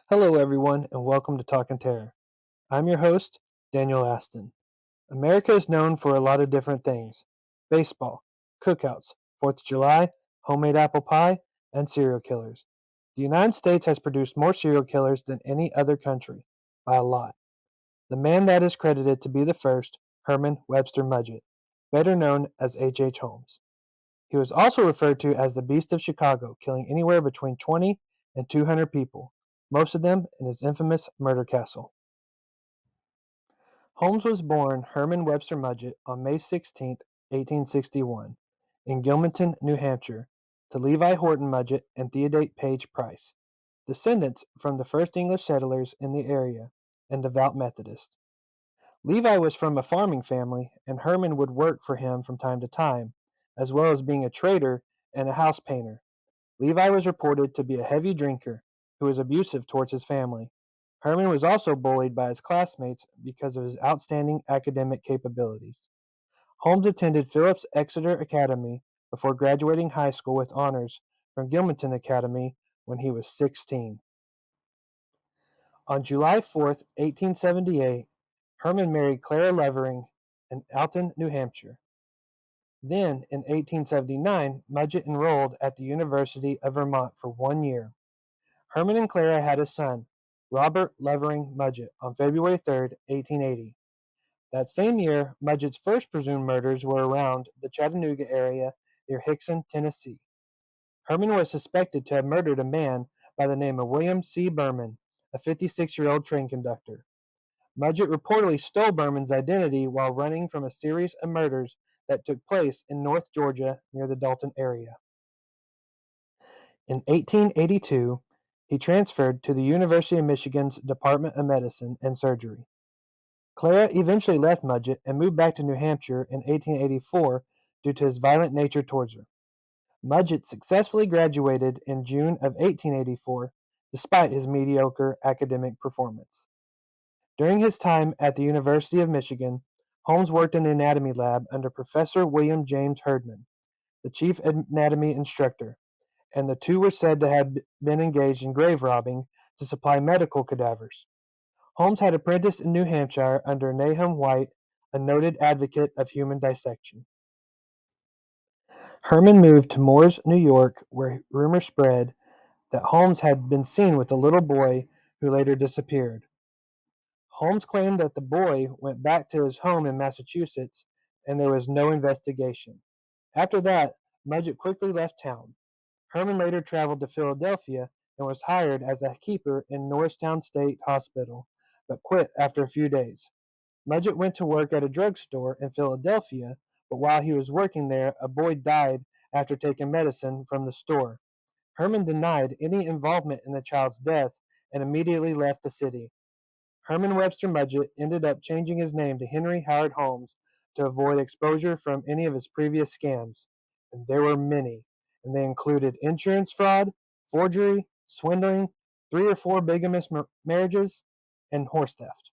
Hello, everyone, and welcome to Talkin' Terror. I'm your host, Daniel Aston. America is known for a lot of different things: baseball, cookouts, 4th of July, homemade apple pie, and serial killers. The United States has produced more serial killers than any other country, by a lot. The man that is credited to be the first, Herman Webster Mudgett, better known as H. Holmes. He was also referred to as the Beast of Chicago, killing anywhere between 20 and 200 people, most of them in his infamous murder castle. Holmes was born Herman Webster Mudgett on May 16, 1861, in Gilmanton, New Hampshire, to Levi Horton Mudgett and Theodate Page Price, descendants from the first English settlers in the area and devout Methodists. Levi was from a farming family, and Herman would work for him from time to time, as well as being a trader and a house painter. Levi was reported to be a heavy drinker who was abusive towards his family. Herman was also bullied by his classmates because of his outstanding academic capabilities. Holmes attended Phillips Exeter Academy before graduating high school with honors from Gilmanton Academy when he was 16. On July 4, 1878, Herman married Clara Levering in Alton, New Hampshire. Then, in 1879, Mudgett enrolled at the University of Vermont for 1 year. Herman and Clara had a son, Robert Levering Mudgett, on February 3, 1880. That same year, Mudgett's first presumed murders were around the Chattanooga area near Hickson, Tennessee. Herman was suspected to have murdered a man by the name of William C. Berman, a 56-year-old train conductor. Mudgett reportedly stole Berman's identity while running from a series of murders that took place in North Georgia near the Dalton area. In 1882, he transferred to the University of Michigan's Department of Medicine and Surgery. Clara eventually left Mudgett and moved back to New Hampshire in 1884 due to his violent nature towards her. Mudgett successfully graduated in June of 1884 despite his mediocre academic performance. During his time at the University of Michigan, Holmes worked in the anatomy lab under Professor William James Herdman, the chief anatomy instructor, and the two were said to have been engaged in grave robbing to supply medical cadavers. Holmes had apprenticed in New Hampshire under Nahum White, a noted advocate of human dissection. Herman moved to Moores, New York, where rumor spread that Holmes had been seen with a little boy who later disappeared. Holmes claimed that the boy went back to his home in Massachusetts and there was no investigation. After that, Mudgett quickly left town. Herman later traveled to Philadelphia and was hired as a keeper in Norristown State Hospital, but quit after a few days. Mudgett went to work at a drugstore in Philadelphia, but while he was working there, a boy died after taking medicine from the store. Herman denied any involvement in the child's death and immediately left the city. Herman Webster Mudgett ended up changing his name to Henry Howard Holmes to avoid exposure from any of his previous scams, and there were many, and they included insurance fraud, forgery, swindling, 3 or 4 bigamous marriages, and horse theft.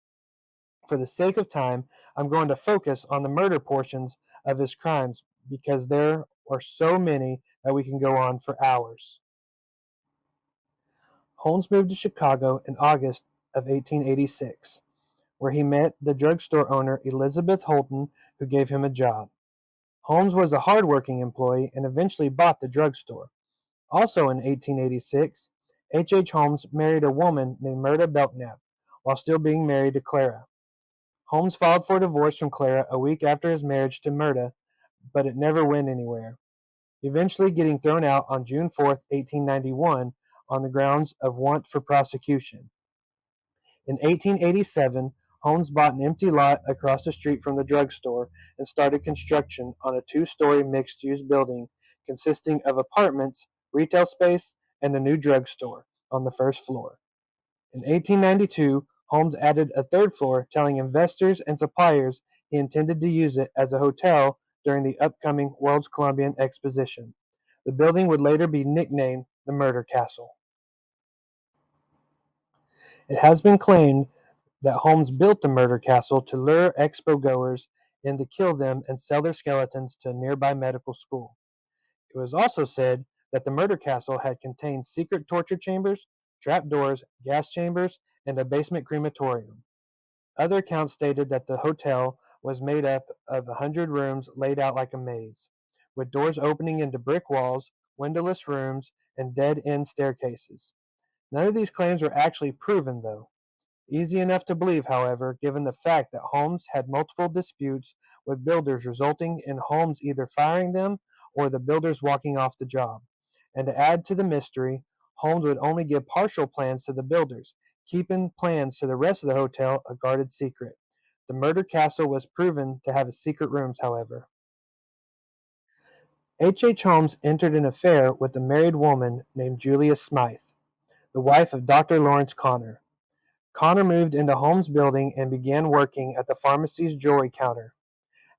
For the sake of time, I'm going to focus on the murder portions of his crimes because there are so many that we can go on for hours. Holmes moved to Chicago in August of 1886, where he met the drugstore owner Elizabeth Holton, who gave him a job. Holmes was a hard-working employee and eventually bought the drugstore. Also in 1886, H. Holmes married a woman named Myrta Belknap, while still being married to Clara. Holmes filed for divorce from Clara a week after his marriage to Myrta, but it never went anywhere, eventually getting thrown out on June 4, 1891, on the grounds of want for prosecution. In 1887, Holmes bought an empty lot across the street from the drugstore and started construction on a 2-story mixed-use building consisting of apartments, retail space, and a new drugstore on the first floor. In 1892, Holmes added a third floor, telling investors and suppliers he intended to use it as a hotel during the upcoming World's Columbian Exposition. The building would later be nicknamed the Murder Castle. It has been claimed that Holmes built the Murder Castle to lure expo goers in to kill them and sell their skeletons to a nearby medical school. It was also said that the Murder Castle had contained secret torture chambers, trapdoors, gas chambers, and a basement crematorium. Other accounts stated that the hotel was made up of 100 rooms laid out like a maze, with doors opening into brick walls, windowless rooms, and dead-end staircases. None of these claims were actually proven, though. Easy enough to believe, however, given the fact that Holmes had multiple disputes with builders resulting in Holmes either firing them or the builders walking off the job. And to add to the mystery, Holmes would only give partial plans to the builders, keeping plans to the rest of the hotel a guarded secret. The murder castle was proven to have secret rooms, however. H. H. Holmes entered an affair with a married woman named Julia Smythe, the wife of Dr. Lawrence Connor. Connor moved into Holmes' building and began working at the pharmacy's jewelry counter.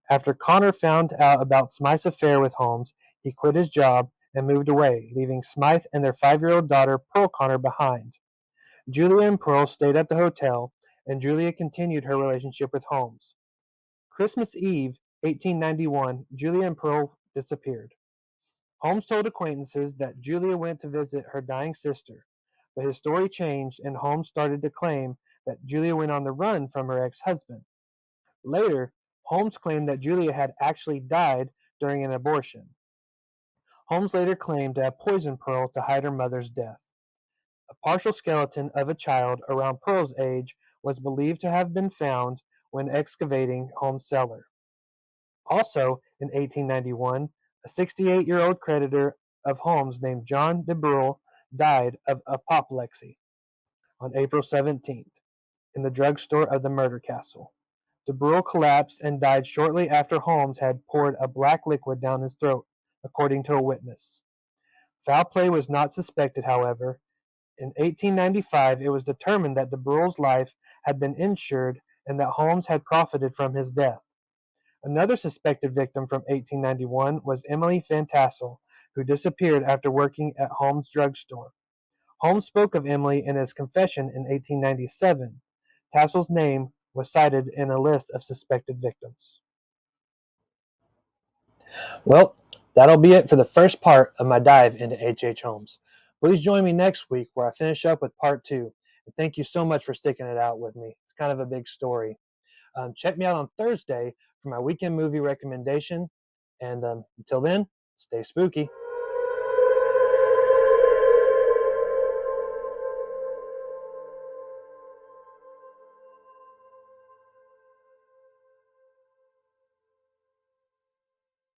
After Connor found out about Smythe's affair with Holmes, he quit his job and moved away, leaving Smythe and their 5-year-old daughter, Pearl Connor, behind. Julia and Pearl stayed at the hotel, and Julia continued her relationship with Holmes. Christmas Eve, 1891, Julia and Pearl disappeared. Holmes told acquaintances that Julia went to visit her dying sister, but his story changed and Holmes started to claim that Julia went on the run from her ex-husband. Later, Holmes claimed that Julia had actually died during an abortion. Holmes later claimed to have poisoned Pearl to hide her mother's death. A partial skeleton of a child around Pearl's age was believed to have been found when excavating Holmes' cellar. Also, in 1891, a 68-year-old creditor of Holmes named John de Brule died of apoplexy on April 17th in the drugstore of the murder castle. De Brule collapsed and died shortly after Holmes had poured a black liquid down his throat, according to a witness. Foul play was not suspected, however. In 1895, it was determined that de Brule's life had been insured and that Holmes had profited from his death. Another suspected victim from 1891 was Emily Van Tassel, who disappeared after working at Holmes' drugstore. Holmes spoke of Emily in his confession in 1897. Tassel's name was cited in a list of suspected victims. Well, that'll be it for the first part of my dive into H. H. Holmes. Please join me next week where I finish up with part 2. And thank you so much for sticking it out with me. It's kind of a big story. Check me out on Thursday for my weekend movie recommendation. And until then, stay spooky.